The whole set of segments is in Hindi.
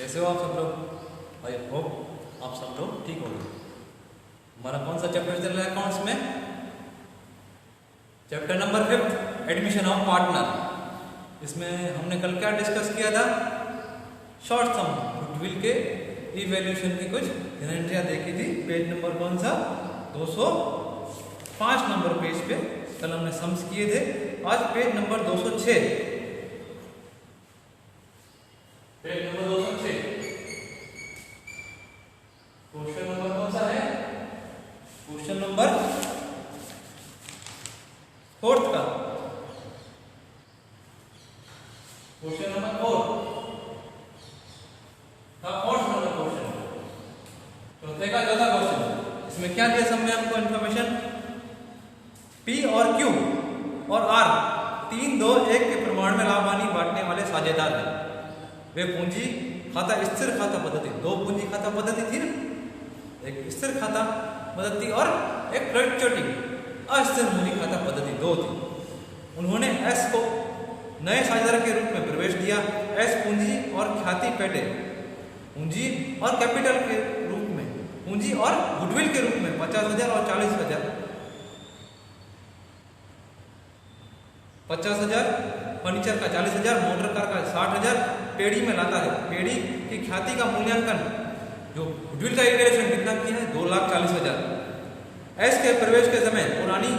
कैसे हो आप सब लोग? आई होप आप सब लोग ठीक होंगे। हमारा कौन सा चैप्टर चल रहा है अकाउंट्स में? Chapter number 5, admission of partner. इसमें हमने कल क्या डिस्कस किया था? शॉर्ट सम गुडविल के इवैल्यूएशन की कुछ गारंटियां देखी थी। पेज नंबर कौन सा? 205 नंबर पेज पे कल हमने सम्स किए थे। आज page number 206, page number 206, question number कौन सा है? क्वेश्चन नंबर 4 का, क्वेश्चन नंबर 4 का 4th नंबर क्वेश्चन, चौथे का चौथा क्वेश्चन। इसमें क्या दिया सब में हमको इंफॉर्मेशन? पी और क्यू और आर 3, 2, 1 के प्रमाण में लाभ हानि बांटने वाले साझेदार हैं। वे पूंजी खाता स्थिर खाता पद्धति, दो पूंजी खाता पद्धति थी ना, एक स्थिर खाता पद्धति और एक फ्लक्चुएटिंग अस्थिर मूल्य खाता पद्धति, दो थी। उन्होंने एस को नए साझेदार के रूप में प्रवेश दिया। एस पूंजी और ख्याति पेटे पूंजी और कैपिटल के रूप में, पूंजी और गुडविल के रूप में 50,000 और 40,000, 50,000 फर्नीचर का, 40,000 मोटर कार का, 60,000 पेड़ी में लाता है। पेड़ी की ख्याति का मूल्यांकन, जो गुडविल का इवैल्यूएशन कितना किया है? 2,40,000। एस के प्रवेश के समय पुरानी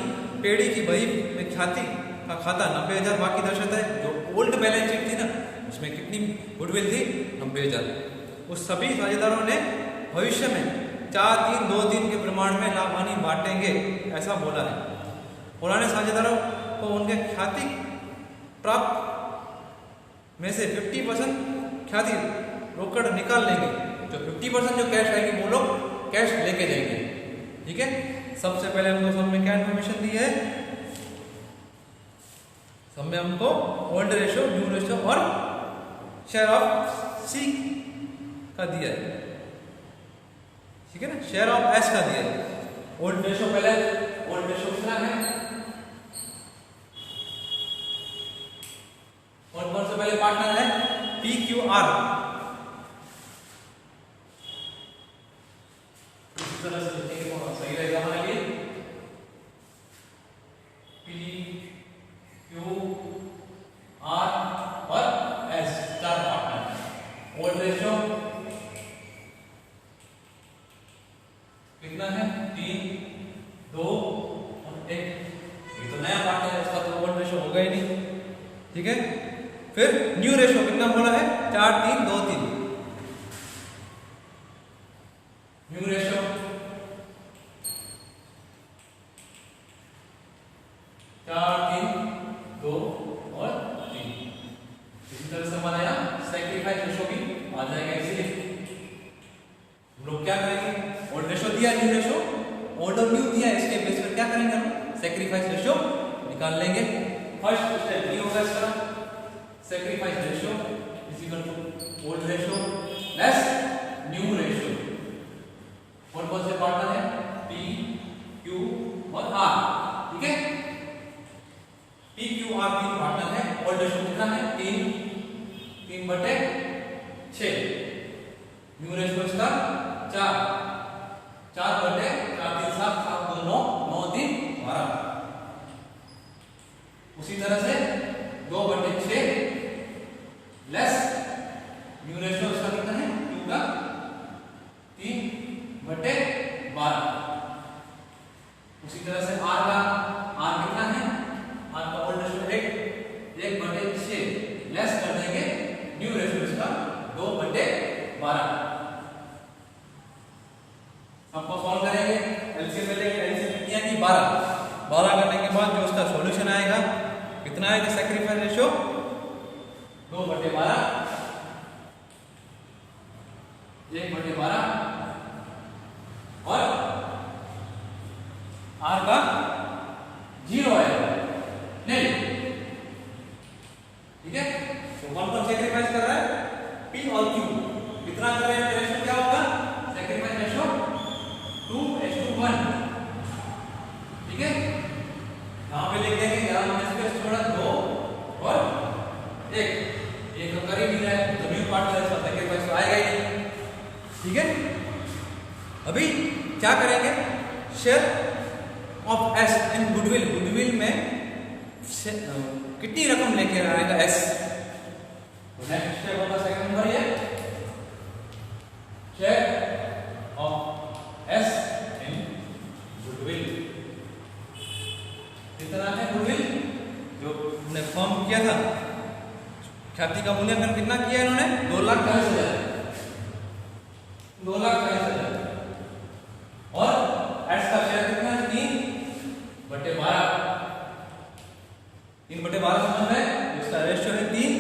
पेड़ी की बही में ख्याति का खाता 90,000 बाकी दर्शाता है। जो ओल्ड बैलेंस शीट थी ना, उसमें कितनी गुडविल थी? 90,000। उस सभी साझेदारों ने भविष्य में 4, 3, 2, 3 के प्रमाण में लाभ हानि बांटेंगे, ऐसा बोला है। पुराने साझेदारों को उनके ख्याति प्राप्त में से 50% ख्याति रोकड़ निकाल लेंगे। जो 50% जो कैश आएगी वो लोग कैश लेके जाएंगे। ठीक है, सबसे पहले हमको सब में क्या इन्फॉर्मेशन दी है? सब में हमको ओल्ड रेशो, न्यू रेशो और शेयर ऑफ सी का दिया है। ठीक है ना, शेयर ऑफ एस का दिया है। ओल्ड रेशो पहले, ओल्ड रेशो कितना है? और कौन से पहले पार्टनर है? P Q R. इस तरह से लिखेंगे तो सही रहेगा हमारे लिए। पी क्यू आर और एस, 4 पार्टनर। ओल्ड रेशियो कितना है? 3, 2 और 1। ये तो नया पार्टनर है, इसका तो ओल्ड रेशियो होगा ही नहीं। ठीक है, फिर न्यू रेशो कितना बोला है? 4, 3, 2, 3। न्यू रेशो 4, 3, 2 और 3। इसी तरह से हमारा यहाँ सैक्रिफाइस रेशो भी आ जाएगा। इसीलिए हम लोग क्या करेंगे? ओल्ड रेशो दिया, न्यू रेशो, ओल्ड और न्यू दिया, इसके बेस पर क्या करेंगे? हम सैक्रिफाइस रेशो निकाल लेंगे। फर्स्ट स्टेप ये होगा इसका, sacrifice ratio is equal to old ratio less new ratio। और कौन से पार्टनर है? P, Q और R। ठीक है, P, Q, R 3 पार्टनर है। ओल्ड रेशो कितना है? 3/6। न्यू रेशो इसका 4, 4/4, 3, 7, 7, 2, 9, 9, 3, 12। उसी तरह से 2/6 लेस न्यू रेशो इसका कितना है? 2 का 3/12। उसी तरह से R का, R कितना है? R का ओल्ड रेशो 1/6 लेस कर देंगे न्यू रेशो इसका 2/12। सबको सॉल्व करेंगे, एलसीएम में लेंगे। एलसीएम कितनी आएगी? 12 करने के बाद जो उसका सॉल्यूशन आएगा कितना आएगा? सैक्रिफाइस रेशो 2/12, 1/12 और R का 0 आएगा, नहीं। ठीक है, तो कौन कौन सैक्रिफाइस कर रहा है? P और Q कितना कर रहे हैं? रेशो क्या होगा? Sacrifice ratio 2:1। ठीक है, यहां पे लिख देंगे, यहां हमने स्पेस छोड़ा 2 और 1। एक करीब ही है तो न्यू पार्टनर इसका सैक्रिफाइस तो आएगा अभी क्या करेंगे, share of S in goodwill, goodwill में कितनी रकम लेके आएगा एस। नेक्स्ट स्टेप होगा सेकंड नंबर ये share of S in goodwill. कितना है गुडविल जो हमने फॉर्म किया था, ख्याति का मूल्यांकन कितना किया इन्होंने, 2,40,000, 2,40,000 और एस का शेयर कितना है 3/12, 3/12 समझ में, इसका रेशियो है 3,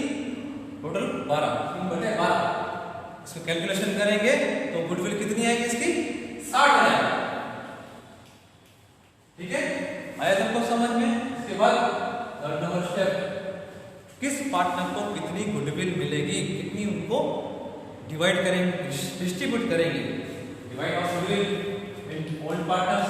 टोटल 12, 3/12। इसको कैलकुलेशन करेंगे तो गुडविल कितनी आएगी इसकी 60,000। ठीक है, आया सबको समझ में। इसके बाद थर्ड नंबर स्टेप, किस पार्टनर को कितनी गुडविल मिलेगी, कितनी उनको डिवाइड करेंगे, डिस्ट्रीब्यूट करेंगे, divide of goodwill in all partners.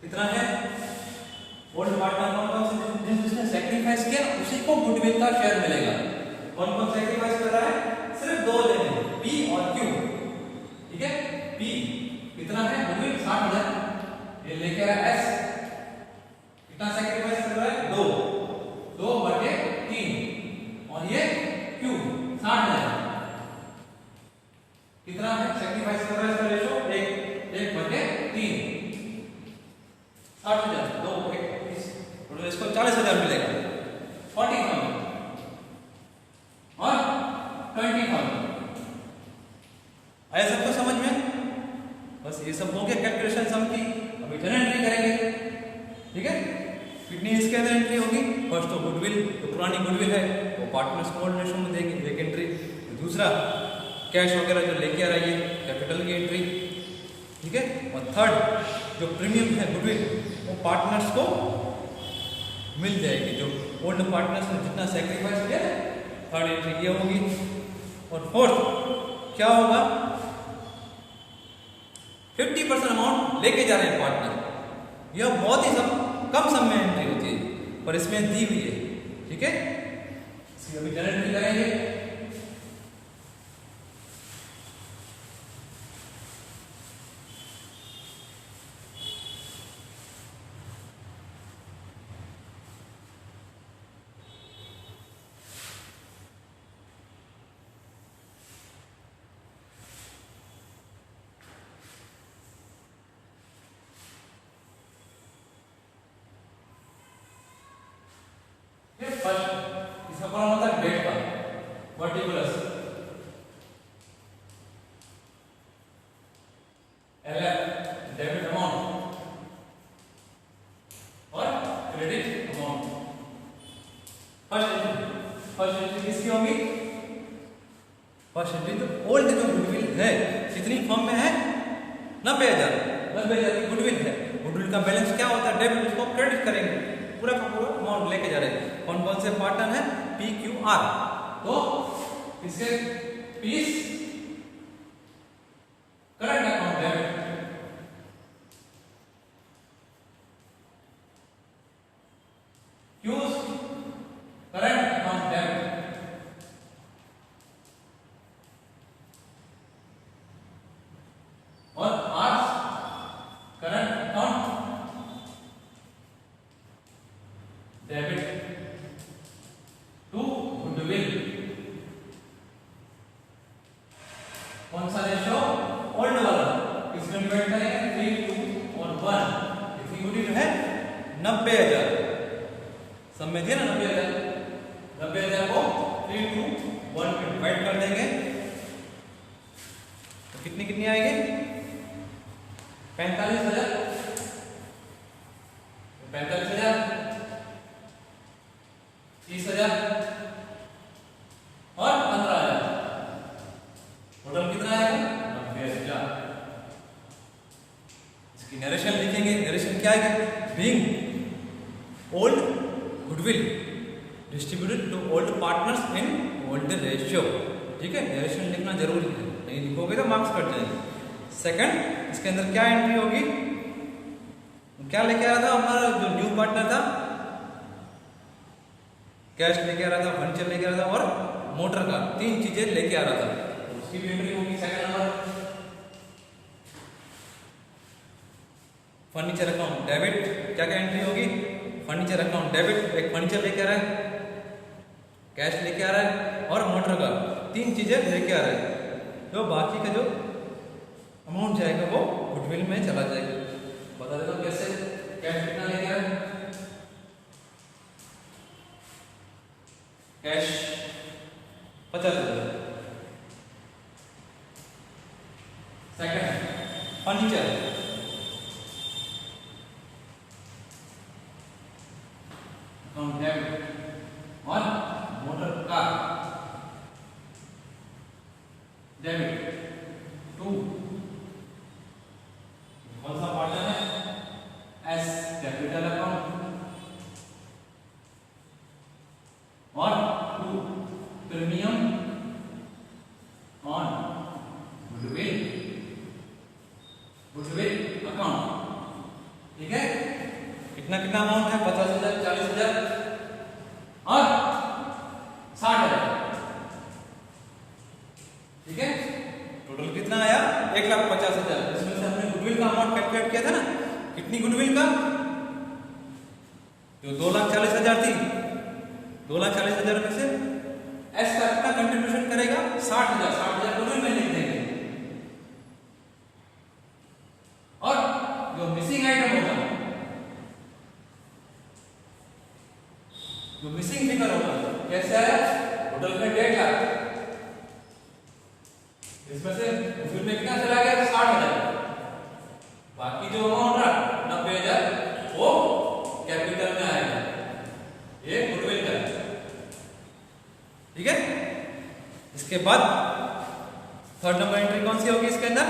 कितना है, ओल्ड पार्टनर कौन कौन जिसने सैक्रिफाइस किया उसी को गुडविल का शेयर मिलेगा। कौन कौन सैक्रिफाइस कर रहा है, सिर्फ 2 लेने, पी और क्यू। ठीक है, पी कितना है गुडविल 60,000, ये लेके आ रहा है एस, कितना सैक्रिफाइस कर रहा है 2/3, और ये क्यू 60,000 कितना है सैक्रिफाइस कर रहा है, इसका रेशो 1/3, 60,000, 2 टोटल इसको 40,000 मिलेगा, 40,000 और 20,000। आया सबको समझ में। बस ये सब हो गया कैलकुलेशन सम की। अभी जर्नल एंट्री करेंगे। ठीक है, कितनी इसके अंदर एंट्री होगी, फर्स्ट तो गुडविल, जो पुरानी गुडविल है वो पार्टनर्स को ओल्ड रेशो में देंगे एक एंट्री, दूसरा कैश वगैरह जो लेके आ रही है कैपिटल की एंट्री। ठीक है, और थर्ड जो प्रीमियम है गुडविल वो पार्टनर्स को मिल जाएगी, जो ओल्ड पार्टनर्स ने जितना सैक्रिफाइस किया थर्ड एंट्री ये होगी। और फोर्थ क्या होगा, 50% अमाउंट लेके जा रहे हैं पार्टनर, यह बहुत ही कम सम में एंट्री होती है पर इसमें दी हुई है। ठीक है, इसकी अभी जनरल एंट्री करेंगे। फर्स्ट इसका कौन होता है डेट का वर्टिकुलस, एलएफ डेबिट अमाउंट और क्रेडिट अमाउंट। फर्स्ट एंट्री किसकी होगी, फर्स्ट एंट्री तो ओल्ड जो गुडविल है कितनी फॉर्म में है 90,000 की गुडविल है। गुडविल का बैलेंस क्या होता है, डेबिट, उसको क्रेडिट करेंगे, पूरा का पूरा अमाउंट लेके जा रहे हैं। कौन कौन से पार्टनर है, पी क्यू आर, तो इसके piece current account debit, Q's current account debit, और R's current account debit to goodwill. कौन सा रेशो, ओल्ड वाला, किसमें डिवाइड करेंगे 3, 2 और 1। कितनी गुडविल है 90,000, सब में दिया ना 90,000 को 3, 2, 1 में डिवाइड कर देंगे तो कितनी कितनी आएगी 45,000, 45,000, 30,000 और 15,000, टोटल कितना आएगा 90,000। इसकी नरेशन लिखेंगे, नरेशन क्या है, being old goodwill distributed to old partners in old ratio. ठीक है, नरेशन लिखना जरूरी है, नहीं लिखोगे तो मार्क्स कट जाएंगे। सेकंड, इसके अंदर क्या एंट्री होगी, क्या लेके आया था हमारा जो न्यू पार्टनर कैश लेके आ रहा था, फर्नीचर लेके आ रहा था और मोटर कार, 3 चीजें लेके आ रहा था, तो उसकी भी एंट्री होगी second number. Furniture account debit, क्या क्या एंट्री होगी? फर्नीचर अकाउंट डेबिट, एक फर्नीचर लेके आ रहा है, कैश लेके आ रहा है और मोटर कार, 3 चीजें लेके आ रहा है। तो बाकी का जो अमाउंट जाएगा वो गुडविल में चला जाएगा। बता देता हूं कैसे। कैश कितना लेके आ रहा है? Cash 50,000। Second furniture, account debit और मोटर कार डेबिट 2। कौन सा पार्टनर है? एस कैपिटल अकाउंट और 2 प्रीमियम ऑन गुडविल अकाउंट। ठीक है, कितना कितना अमाउंट है? 50,000, 40,000 और 60,000। ठीक है, टोटल कितना आया? 1,50,000। इसमें से हमने गुडविल का अमाउंट कैलकुलेट किया था ना, कितनी गुडविल का? जो 2,40,000 थी, 2,40,000 में से एस का कितना कंट्रीब्यूशन करेगा? 60,000। 60,000 गुडविल में लिख देंगे और जो मिसिंग आइटम होगा, जो मिसिंग फिगर होगा, कैसे आया? टोटल में 1.5 लाख, इसमें से गुडविल में कितना चला गया? 60,000। बाकी जो अमाउंट रहा 90,000 वो कैपिटल में आएगा, ये गुडविल का। ठीक है, इसके बाद थर्ड नंबर एंट्री कौन सी होगी इसके अंदर?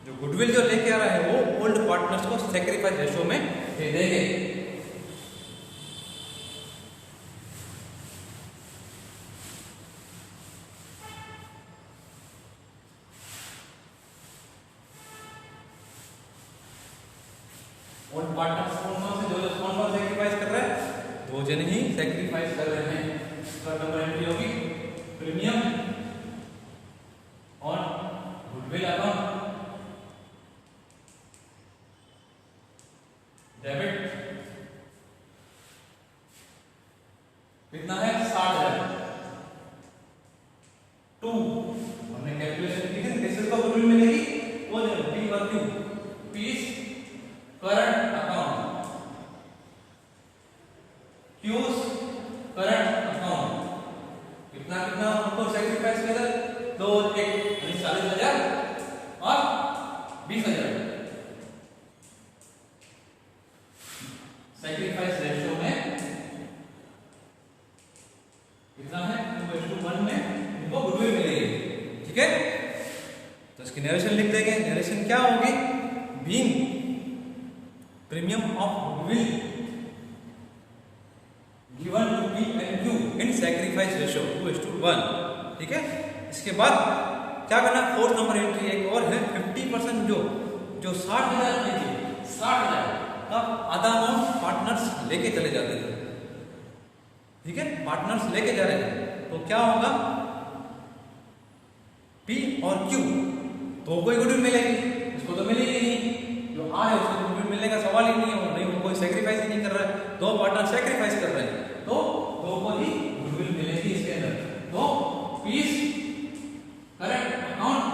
जो गुडविल जो लेके आ रहा है वो ओल्ड पार्टनर्स को सैक्रिफाइस रेशो में दे देंगे। ओल्ड पार्टनर्स कौन से? जो कौन सैक्रिफाइस कर रहा है? 2 जन ही सैक्रिफाइस कर रहे हैं। थर्ड नंबर एंट्री होगी premium on goodwill account debit, कितना है? 60,000। 2 हमने कैलकुलेशन की थी, किससे को गुडविल मिलेगी? वो जो पी और Q, P's current account, Q's current account. कितना कितना हमको सैक्रिफाइस किया था? 2 1 40,000 और 20,000। सैक्रिफाइस रेशियो में कितना है? 2:1 में इनको गुडविल मिलेगी। ठीक है, तो इसकी नरेशन लिख देंगे। नरेशन क्या होगी? Being premium of goodwill given to P and Q in sacrifice ratio 2:1। ठीक है, इसके बाद क्या करना? फोर्थ नंबर एंट्री एक और है 50%। जो 60,000 में थी, 60,000 का आधा अमाउंट पार्टनर्स लेके चले जाते थे। ठीक है, पार्टनर्स लेके जा रहे हैं तो क्या होगा? पी और क्यू तो कोई गुडविल मिलेगी, इसको तो मिलेगी नहीं। जो आ है उसको गुडविल मिलने का सवाल ही नहीं है, नहीं वो कोई सैक्रिफाइस ही नहीं कर रहा है। 2 पार्टनर सैक्रिफाइस कर रहे हैं तो 2 को ही गुडविल मिलेगी इसके अंदर। तो P's current account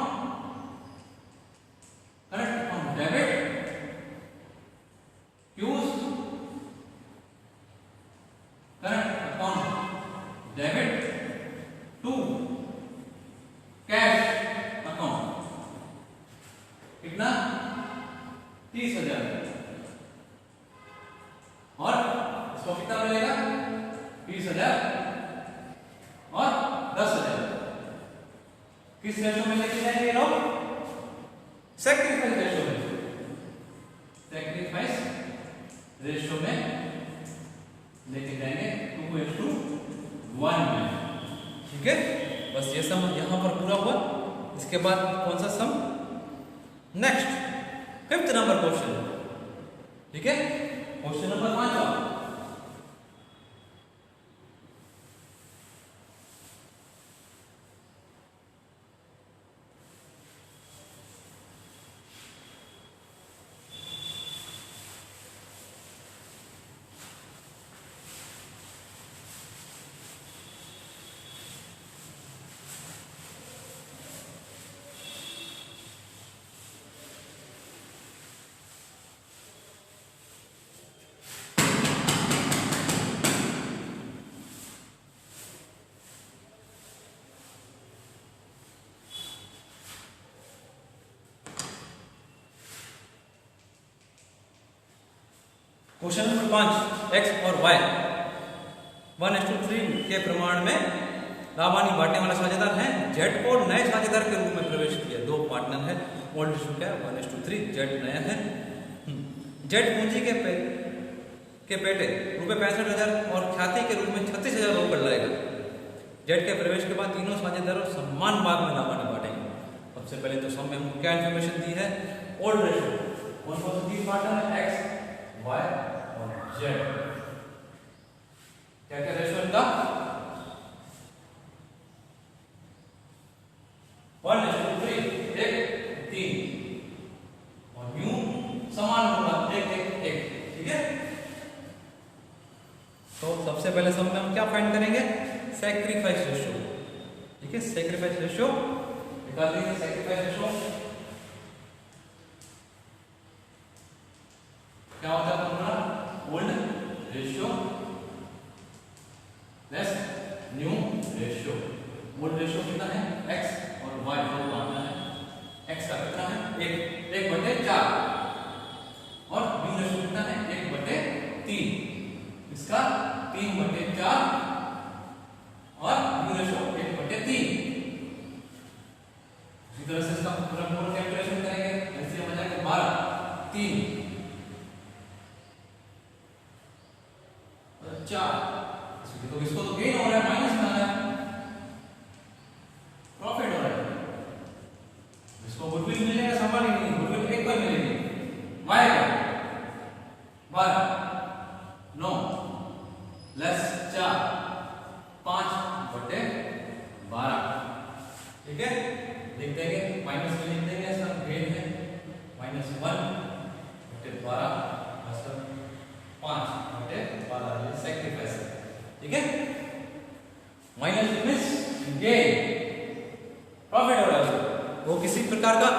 debit, Q's current account debit, 2 cash account, कितना? 30,000। और इसको कितना मिलेगा? 20,000 और 10,000। किस रेशो में लेके जाएंगे लोग? सैक्रिफाइस रेशो में। सैक्रिफाइस रेशो में लेके जाएंगे 2:1 में। ठीक है, बस ये सम यहां पर पूरा हुआ। इसके बाद कौन सा सम? Next 5th number question. ठीक है, question number 5। Question number 5, x और वाई 1:3 के प्रमाण में लाभानी बांटने वाला साझेदार है। जेड को नए साझेदार के रूप में प्रवेश किया। दो पार्टनर है, 1:3, जेड नया है। जेड पूंजी के पेटे रुपए 65,000 और ख्याति के रूप में 36,000 रोकड़ लाएगा। जेड के प्रवेश के बाद तीनों साझेदारों समान भाग में लाभानी बांटेंगे। सबसे पहले तो सब में हमको क्या इन्फॉर्मेशन दी है, ओल्ड रेशियो, कौन कौन से तीन पार्टनर है, एक्स, वाई और जेड। क्या क्या रेशियो इनका, 1:3, 1:3 और न्यू समान होगा 1:1, ठीक है। तो सबसे पहले सब में हम क्या फाइंड करेंगे, सैक्रिफाइस रेशियो, ठीक है। सैक्रिफाइस रेशियो निकाल देंगे। सैक्रिफाइस रेशियो क्या होता है हमारा, old ratio less new ratio. Old ratio कितना है, एक्स और वाई को मानना है। एक्स का कितना है, 1/4 और न्यू रेशियो कितना है, 1/3। इसका 3/4 और न्यू रेशियो 1/3। इसी तरह से इसका पूरा कैलकुलेशन करेंगे। एलसीएम आ जाएगा 12, 3 और 4। तो इसको तो गेन हो रहा है, माइनस में आ रहा है, प्रॉफिट हो रहा है। इसको गुडविल मिलेगा, संभाल ही नहीं, गुडविल एक बार मिलेगी। वाई का 12, 9 लेस 4, 5/12, ठीक है। लिख देंगे, माइनस में लिख देंगे, इसका गेन है -1/12 5/12, ये सैक्रिफाइस है, ठीक है। माइनस मींस गेन, प्रॉफिट हो रहा है उसको, वो किसी प्रकार का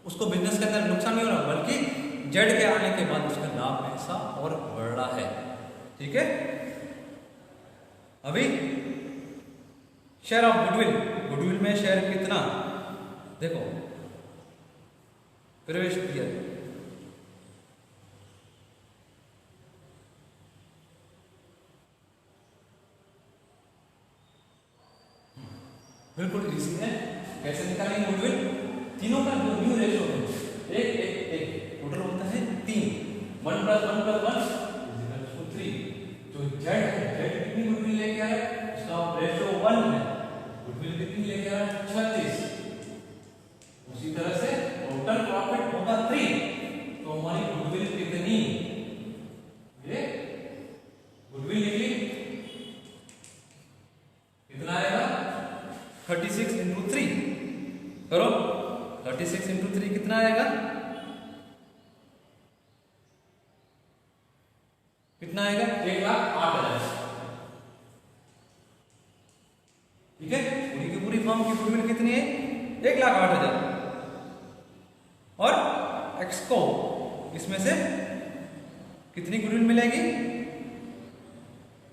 उसको बिजनेस के अंदर नुकसान नहीं हो रहा, बल्कि जेड के आने के बाद उसका लाभ पैसा और बढ़ रहा है, ठीक है। अभी शेयर ऑफ गुडविल, गुडविल में शेयर कितना, देखो प्रवेश किया, बिल्कुल इजी है। कैसे निकालेंगे गुडविल, तीनों का जो न्यू रेशियो है 1:1, टोटल होता है 3, 1 + 1 + 1 = 3। जो जेड है, जेड कितनी गुडविल लेके आया, उसका रेशियो 1 है, गुडविल कितनी लेके आया, 36। उसी तरह से टोटल प्रॉफिट होगा 3, तो हमारी गुडविल कितनी, ये गुडविल निकली कितना आएगा, 36 × 3 करो, 36 × 3 कितना आएगा, कितना आएगा, 1,08,000, ठीक है। पूरी की पूरी फर्म की गुडविल कितनी है, 1,08,000 और एक्स को इसमें से कितनी गुडविल मिलेगी,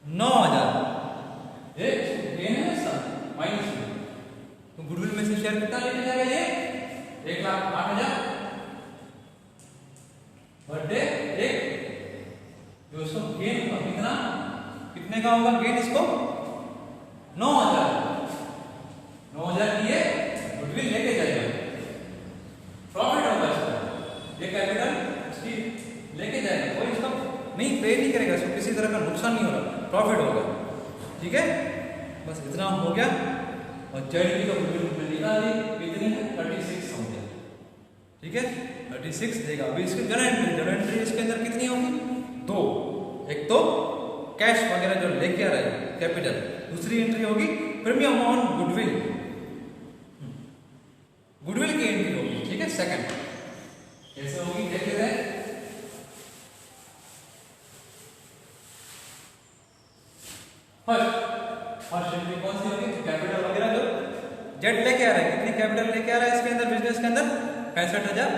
9,000, माइनस में, तो गुडविल में से शेयर कितना लेके जाएगा, ये 1,08,000 बटे 1, जो इसको गेन होगा कितना, कितने का होगा गेन, इसको 9,000 की ये गुडविल लेके जाएगा, प्रॉफिट होगा इसका, ये कैपिटल इसकी लेके जाएगा, कोई इसका नहीं पे नहीं करेगा, इसको किसी तरह का नुकसान नहीं होगा, प्रॉफिट होगा, ठीक है। बस इतना हो गया। और जेड की तो गुडविल निकाल दी, कितनी है, 36 समथिंग, ठीक है, 36 देगा। अभी इसकी जर्नल एंट्री इसके अंदर कितनी होगी, 2, एक तो कैश वगैरह जो लेके आ रहा है कैपिटल, दूसरी एंट्री होगी प्रीमियम ऑन गुडविल, गुडविल की एंट्री होगी, ठीक है। सेकंड कैसे होगी देख लेते हैं। फर्स्ट एंट्री कौन सी होगी, कैपिटल वगैरह जो जेड लेके आ रहा है, कितनी कैपिटल लेके आ रहा है इसके अंदर, बिजनेस के अंदर 65,000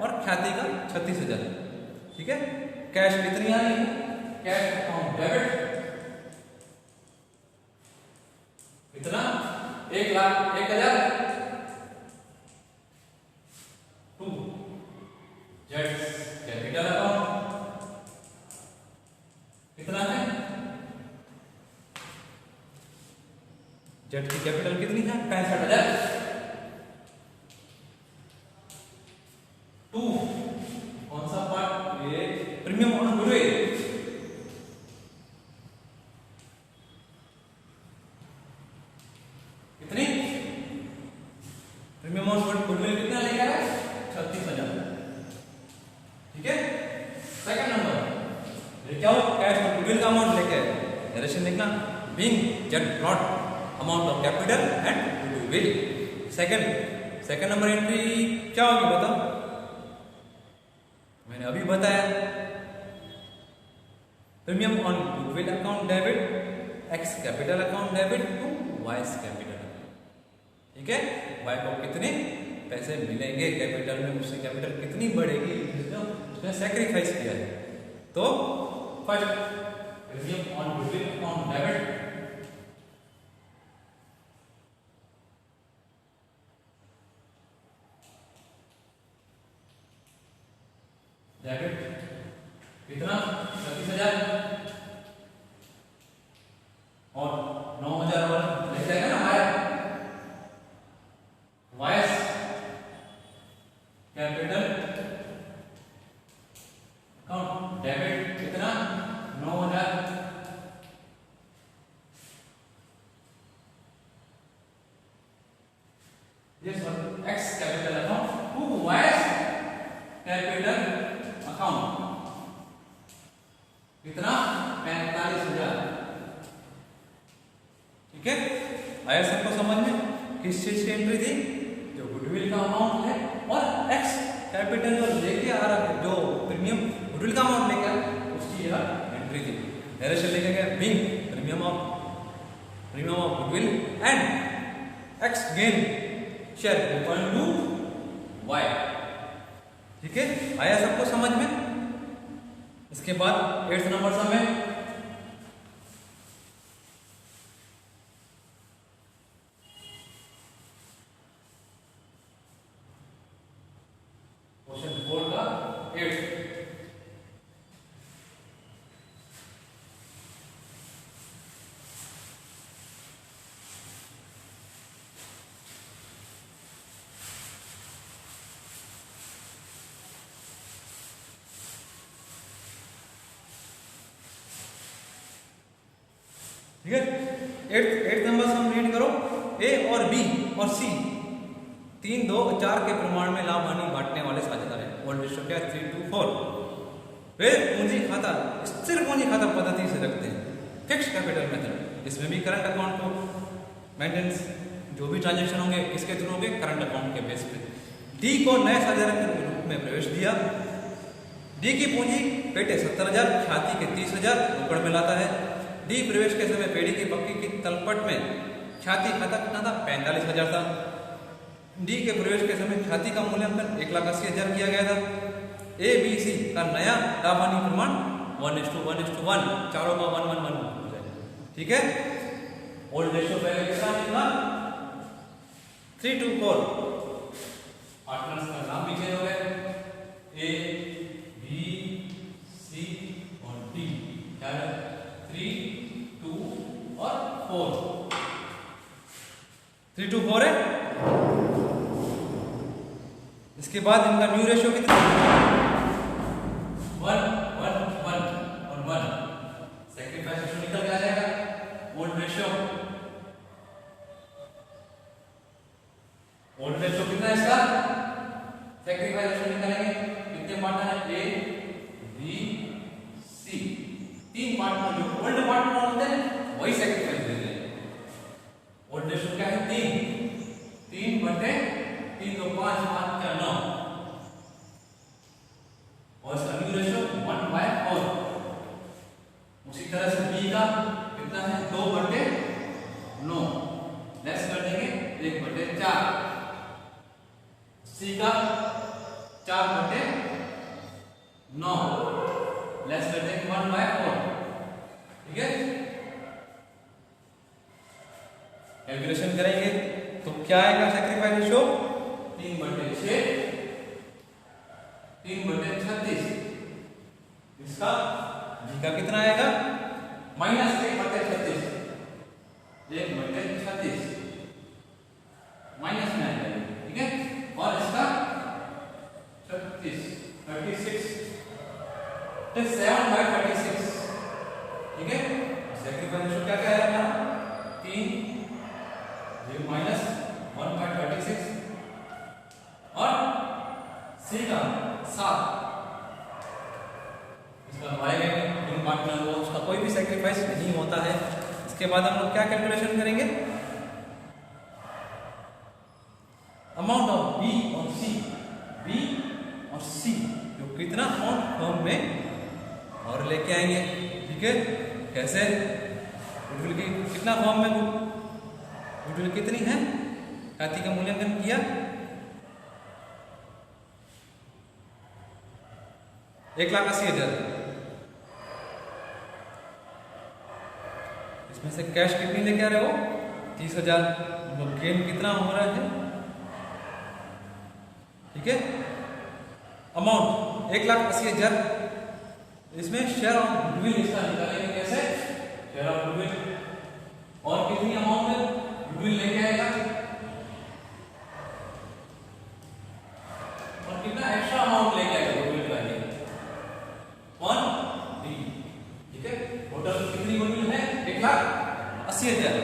और ख्याति का 36,000, ठीक है। कैश कितनी आ रही है, कैश अकाउंट डेबिट कितना, 1,01,000, 2 जेड कैपिटल अकाउंट जेड की कैपिटल कितनी है? 65,000। 2 कौन सा पार्ट? ये प्रीमियम ऑन गुडविल। कितनी? प्रीमियम ऑन गुडविल कितना लेके आया? 36,000। ठीक है। सेकंड नंबर क्या हो? कैश और गुडविल का अमाउंट लेके आए। नरेशन लिखना, being Z brought amount of capital and goodwill. Second number entry क्या होगी बताओ? मैंने अभी बताया, premium on goodwill account debit X capital account debit to Y's capital. ठीक है। वाई को कितने पैसे मिलेंगे कैपिटल में, उससे कैपिटल कितनी बढ़ेगी, उसने सैक्रिफाइस किया है। तो first premium on goodwill account debit कितना? 36,000 और 9,000 और लिख जाएगा ना हमारा वाइस कैपिटल अकाउंट डेबिट कितना? 9,000। ये sir X capital account to Y's capital account कितना? 45,000। ठीक है। आया सबको समझ में? किस चीज की एंट्री थी? जो गुडविल का अमाउंट है और एक्स कैपिटल जो लेके आ रहा है, जो प्रीमियम गुडविल का अमाउंट लेके आ उसकी यह एंट्री थी। नरेशन लेके गया, being premium of goodwill and X gain share equal to Y. ठीक है। आया सबको समझ में? इसके बाद 8th नंबर सम है, क्वेश्चन 4 का 8। ठीक है। 8th नंबर सम रीड करो। ए और बी और सी 3, 2, 4 के प्रमाण में लाभ हानि बांटने वाले साझेदार हैं। ओल्ड रेशियो क्या? 3:4। वे पूंजी खाता स्थिर पूंजी खाता पद्धति से रखते हैं, फिक्स कैपिटल मेथड। इसमें भी करंट अकाउंट को मेंटेनेंस, जो भी ट्रांजैक्शन होंगे किसके थ्रू होंगे? करंट अकाउंट के बेस पे। डी को नए साझेदार के रूप में प्रवेश दिया। डी की पूंजी पेटे 70,000, ख्याति के 30,000 रोकड़ में लाता है। डी प्रवेश के समय पेड़ी की पक्की की तलपट में ख्याति खाता कितना था? 45,000 था। डी के प्रवेश के समय ख्याति का मूल्यांकन 1,80,000 किया गया था। ए बी सी का नया लाभ हानि प्रमाण 1:1:1, चारों का 1:1:1 हो जाएगा। ठीक है। ओल्ड रेशियो पहले कितना लिखा? 3:4। पार्टनर्स का नाम भी चेंज हो गया, ए बी सी और डी। क्या है? 3, 2 और 4। 3:4 है। इसके बाद इनका न्यू रेशियो कितना? 1:1:1 और 1। सैक्रिफाइस रेशियो निकल के आ जाएगा। ओल्ड रेशियो कितना है इसका? सैक्रिफाइस रेशियो निकालेंगे, कितने पार्टनर है? A B C. 3 पार्टनर जो ओल्ड पार्टनर होते हैं वही सैक्रिफाइस देते हैं। ओल्ड रेशियो क्या है? 3:3 तो 5, 5 का 9। और इसका न्यू रेशियो 1/4। उसी तरह से बी का कितना है? 2/9। लेस कर देंगे 1/4। सी का 4/9 लेस कर देंगे 1/4। ठीक है। कैलकुलेशन करेंगे तो क्या आएगा सैक्रिफाइस रेशियो? 3/6, 3/36। इसका जी का कितना आएगा? -1/36। 1/36 माइनस में आ जाएगा, ठीक है। और इसका 36 तो 7/36, ठीक है। सेक्रीफाइस रेशियो क्या क्या है अपना 3 माइनस 1/36 और सी का 7। इसका हमारे पार्टनर को उसका कोई भी सेक्रीफाइस नहीं होता है। इसके बाद हम लोग क्या कैलकुलेशन करेंगे, अमाउंट ऑफ बी और सी, बी और सी जो कितना अमाउंट फॉर्म में और लेके आएंगे, ठीक है। कैसे, गुडविल की कितना फॉर्म में, गुडविल कितनी है, ख्याति का मूल्यांकन किया 1,80,000। इसमें से कैश कितनी लेके आ रहे हो 30,000, मतलब गेन कितना हो रहा है, ठीक है। अमाउंट 1,80,000, इसमें शेयर ऑफ गुडविल इसका निकालेंगे कैसे, शेयर ऑफ गुडविल, और कितनी अमाउंट में गुडविल लेके आएगा और कितना एक्स्ट्रा अमाउंट लेके आएगा गुडविल का लिए 1 डी, ठीक है। टोटल कितनी गुडविल है 1,80,000।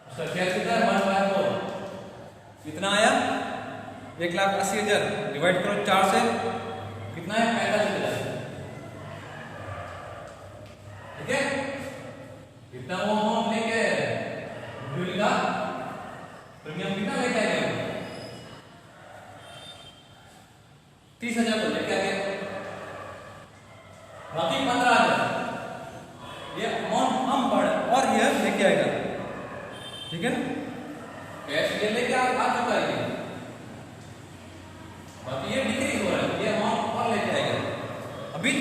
उसका शेयर कितना है 1/4, कितना आया 1,80,000 डिवाइड करो 4 से, कितना है 45,000, ठीक है। कितना वो अमाउंट लेके गुडविल का प्रीमियम कितना लेके आएगा 30,000 को लेके आएगा, बाकी 15,000 ये अमाउंट हम बढ़ और ये लेके आएगा, ठीक है ना। कैश ये लेके आ चुका है, बाकी ये डिक्रीज हो रहा है, ये अमाउंट और लेके आएगा। अभी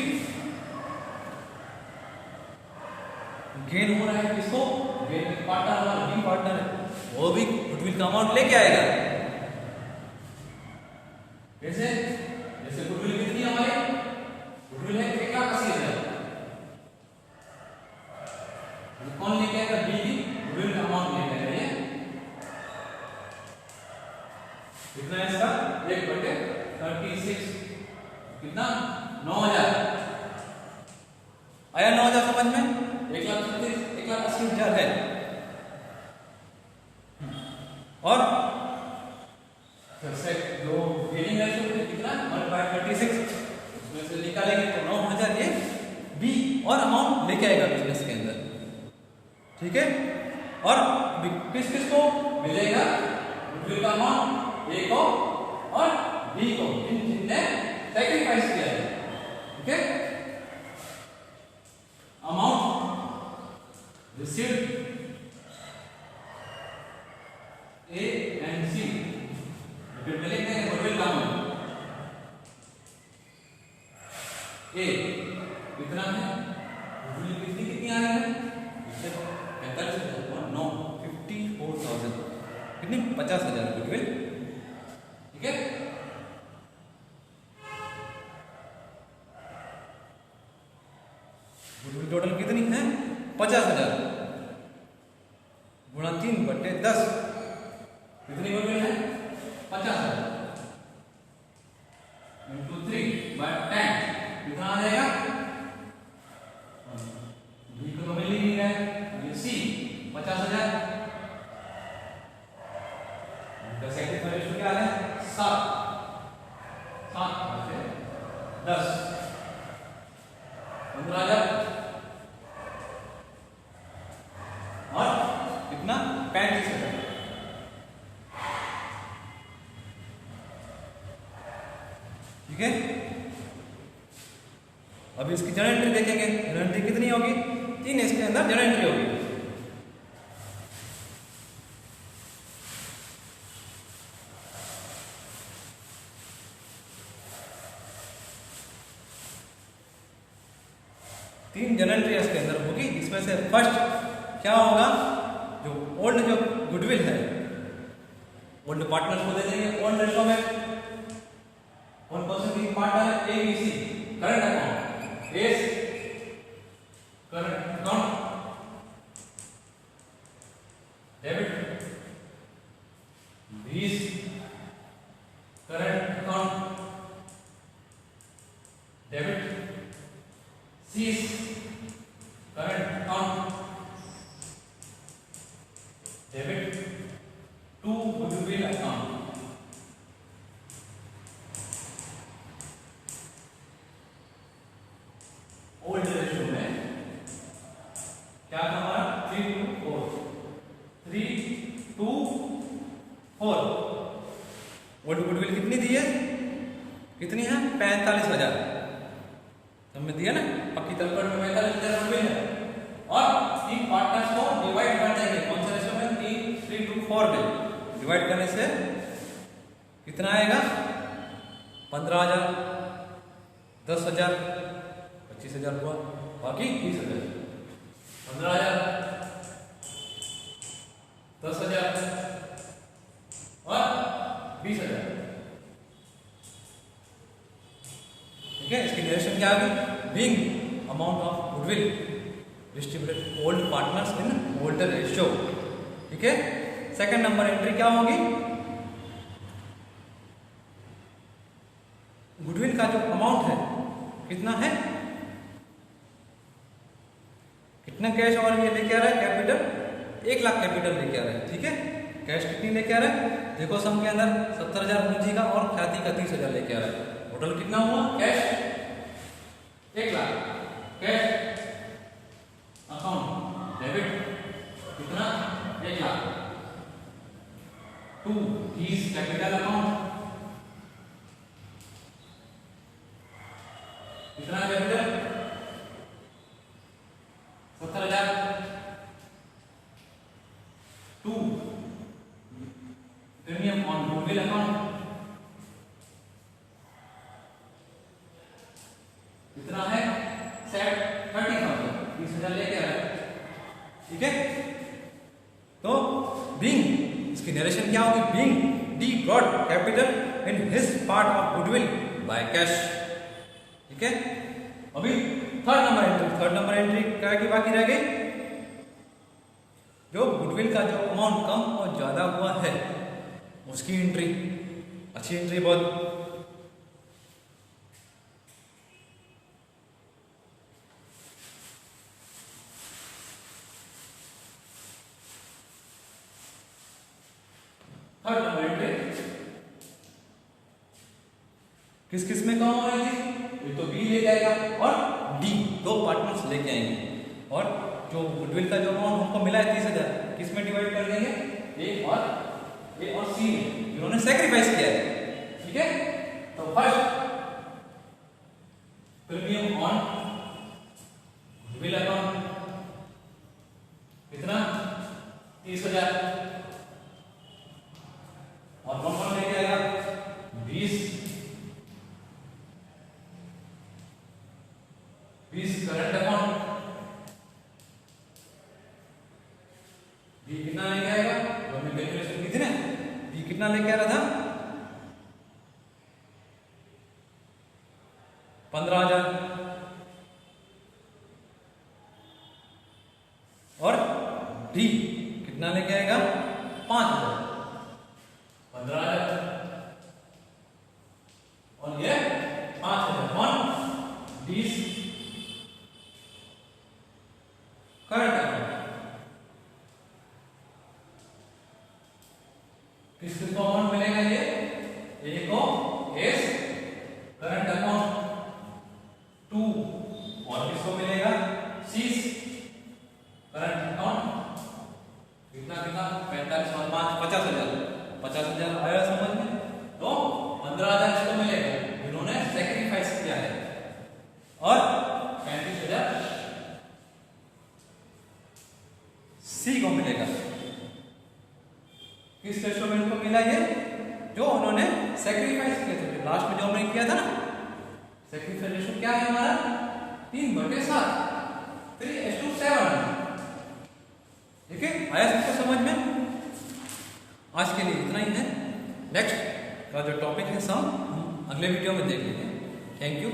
गेन हो रहा है किसको, गेन पार्टनर हमारा बी पार्टनर है, वो भी गुडविल का अमाउंट लेके आएगा। कैसे, जैसे गुडविल कितनी हमारी, गुडविल है 1,80,000, कौन लेके आएगा बी की गुडविल का अमाउंट लेके आएगा, कितना है इसका 1/36, कितना 9,000 आया, 9,000 समझ में, 1,80,000 है। और जो गेनिंग रेशियो कितना 1/36, उसमें से निकालेंगे तो 9,000 ये बी और अमाउंट लेके आएगा बिजनेस के अंदर, ठीक है। और किस किस को मिलेगा गुडविल का अमाउंट, ए को और बी को, जिनने सैक्रिफाइस किया है, ठीक है। अमाउंट रिसीव्ड ए एंड सी, फिर मिलेंगे गुडविल का अमाउंट ए कितना है, गुडविल कितनी आ रही है 54,000, कितनी 50,000 गुडविल, ठीक है। गुडविल टोटल कितनी है 50,000 गुणा 3/10, कितनी गुडविल है 50,000 इंटू 3/10, कितना आ जाएगा, बी को तो मिल ही नहीं रहा है, ये सी 50,000, इनका सेक्रीफाइस रेशियो क्या है 7 से 10, 15,000 और कितना 35,000, ठीक है। अभी इसकी जर्नल एंट्री देखेंगे, जर्नल एंट्री कितनी होगी 3, इसके अंदर जर्नल एंट्री होगी। तीन जर्नल एंट्री इसके अंदर होगी, इसमें से फर्स्ट क्या होगा, जो ओल्ड जो गुडविल है ओल्ड पार्टनर को दे देंगे ओल्ड रेशो में, कौन कौन से तीन partner A B C, current account S cease current account, debit to goodwill account. Old ratio में क्या था हमारा 3:4, 3:4। ओल्ड गुडविल कितनी दी है, कितनी है 45,000, हमने दिया ना पक्की तलपट में 45,000 गुडविल है। और तीन पार्टनर्स को डिवाइड कर देंगे, कौन सा रेशियो में 3:4 में डिवाइड करने से कितना आएगा 15,000, 10,000, 25,000 हुआ, बाकी 20,000, 15,000, 10,000 और 20,000। ठीक है, इसकी डायरेक्शन क्या आ गई, being amount of goodwill distributed old partners in older ratio. ठीक है, सेकंड नंबर एंट्री क्या होगी, गुडविल का जो अमाउंट है कितना है, कितना कैश और ये लेके आ रहा है कैपिटल 1 लाख कैपिटल लेके आ रहा है। ठीक है, कैश कितनी लेके आ रहा है, देखो सम के अंदर 70,000 पूंजी का और ख्याति का 30,000 लेके आ रहा है। टोटल कितना हुआ, cash 1 lakh, cash account debit कितना 1 lakh, to his capital account कितना capital 70,000, to premium on goodwill account कितना है 30,000, 30,000 लेके आ रहा है। ठीक है, तो बीइंग इसकी नरेशन क्या होगी, being D brought capital in his part of goodwill by cash. ठीक है, अभी थर्ड नंबर एंट्री क्या की बाकी रह गई, जो गुडविल का जो अमाउंट कम और ज्यादा हुआ है उसकी एंट्री, अच्छी एंट्री बहुत। थर्ड नंबर एंट्री किस किस में कम हो रही थी, ये तो बी ले जाएगा और डी, दो पार्टनर्स लेके आएंगे। और जो गुडविल का जो अमाउंट हमको मिला है 30,000 किस में डिवाइड कर देंगे, ए और सी में, इन्होंने सेक्रीफाइस किया है। ठीक है, तो first premium on goodwill account कितना 30,000 और कौन लेके आएगा 20 करंट अकाउंट, बी कितना लेके आएगा, जो हमने कैलकुलेशन की थी ना, बी कितना लेके आ रहा था 15,000 और डी कितना लेके आएगा 5,000, 15,000 और ये 5,000 ऑन 20 करंट अकाउंट। किसको अमाउंट मिलेगा, ये ए को एस करंट अकाउंट, टू और किसको मिलेगा सीस करंट अकाउंट, कितना 45 और 5 50,000 आया समझ में। तो 15,000 इसको मिलेगा, इन्होंने सेक्रीफाइस किया है, और 35,000 सी को मिलेगा। किस रेशियो में इनको मिला, ये जो उन्होंने सेक्रीफाइस किया था, लास्ट में जो हमने किया था ना, सेक्रीफाइस रेशियो क्या है हमारा 3/7, 3:7। ठीक है, आया सबको समझ में। आज के लिए इतना ही है, नेक्स्ट का जो टॉपिक है सम हम अगले वीडियो में देख लेंगे। Thank you.